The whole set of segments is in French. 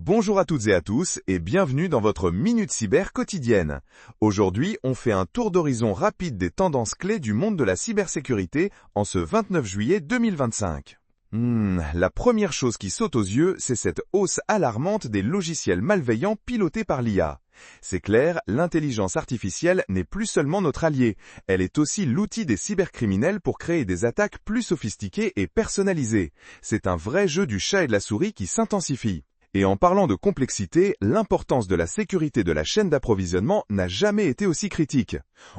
Bonjour à toutes et à tous et bienvenue dans votre Minute Cyber quotidienne. Aujourd'hui, on fait un tour d'horizon rapide des tendances clés du monde de la cybersécurité en ce 29 juillet 2025. La première chose qui saute aux yeux, c'est cette hausse alarmante des logiciels malveillants pilotés par l'IA. C'est clair, l'intelligence artificielle n'est plus seulement notre allié, elle est aussi l'outil des cybercriminels pour créer des attaques plus sophistiquées et personnalisées. C'est un vrai jeu du chat et de la souris qui s'intensifie. Et en parlant de complexité, l'importance de la sécurité de la chaîne d'approvisionnement n'a jamais été aussi critique.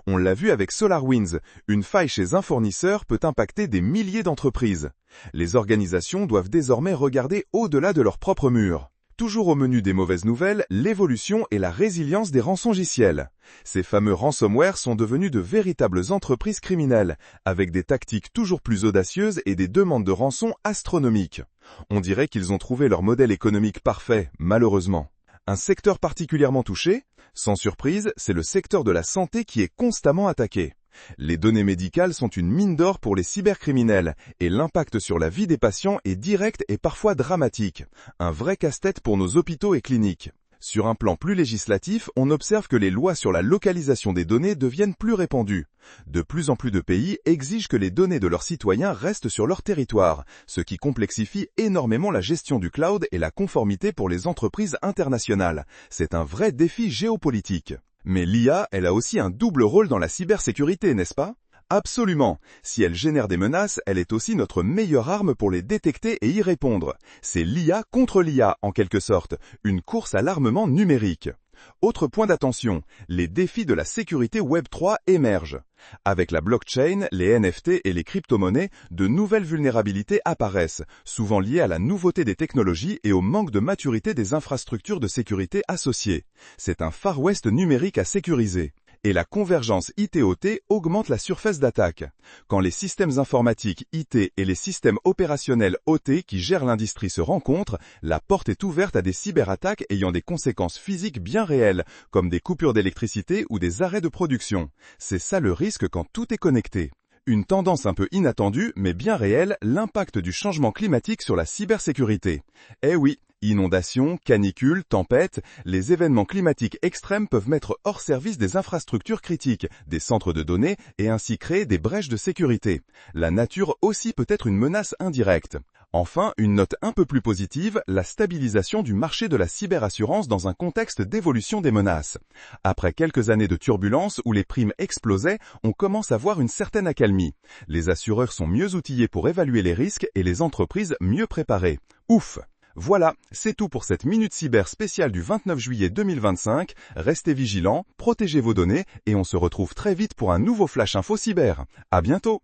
On l'a vu avec SolarWinds, une faille chez un fournisseur peut impacter des milliers d'entreprises. Les organisations doivent désormais regarder au-delà de leurs propres murs. Toujours au menu des mauvaises nouvelles, l'évolution et la résilience des rançongiciels. Ces fameux ransomware sont devenus de véritables entreprises criminelles, avec des tactiques toujours plus audacieuses et des demandes de rançon astronomiques. On dirait qu'ils ont trouvé leur modèle économique parfait, malheureusement. Un secteur particulièrement touché? Sans surprise, c'est le secteur de la santé qui est constamment attaqué. Les données médicales sont une mine d'or pour les cybercriminels et l'impact sur la vie des patients est direct et parfois dramatique. Un vrai casse-tête pour nos hôpitaux et cliniques. Sur un plan plus législatif, on observe que les lois sur la localisation des données deviennent plus répandues. De plus en plus de pays exigent que les données de leurs citoyens restent sur leur territoire, ce qui complexifie énormément la gestion du cloud et la conformité pour les entreprises internationales. C'est un vrai défi géopolitique. Mais l'IA, elle a aussi un double rôle dans la cybersécurité, n'est-ce pas? Absolument. Si elle génère des menaces, elle est aussi notre meilleure arme pour les détecter et y répondre. C'est l'IA contre l'IA, en quelque sorte, une course à l'armement numérique. Autre point d'attention, les défis de la sécurité Web3 émergent. Avec la blockchain, les NFT et les crypto-monnaies, de nouvelles vulnérabilités apparaissent, souvent liées à la nouveauté des technologies et au manque de maturité des infrastructures de sécurité associées. C'est un Far West numérique à sécuriser. Et la convergence IT-OT augmente la surface d'attaque. Quand les systèmes informatiques IT et les systèmes opérationnels OT qui gèrent l'industrie se rencontrent, la porte est ouverte à des cyberattaques ayant des conséquences physiques bien réelles, comme des coupures d'électricité ou des arrêts de production. C'est ça le risque quand tout est connecté. Une tendance un peu inattendue, mais bien réelle, l'impact du changement climatique sur la cybersécurité. Eh oui, inondations, canicules, tempêtes, les événements climatiques extrêmes peuvent mettre hors service des infrastructures critiques, des centres de données et ainsi créer des brèches de sécurité. La nature aussi peut être une menace indirecte. Enfin, une note un peu plus positive, la stabilisation du marché de la cyberassurance dans un contexte d'évolution des menaces. Après quelques années de turbulences où les primes explosaient, on commence à voir une certaine accalmie. Les assureurs sont mieux outillés pour évaluer les risques et les entreprises mieux préparées. Ouf! Voilà, c'est tout pour cette Minute Cyber spéciale du 29 juillet 2025. Restez vigilants, protégez vos données et on se retrouve très vite pour un nouveau Flash Info Cyber. À bientôt!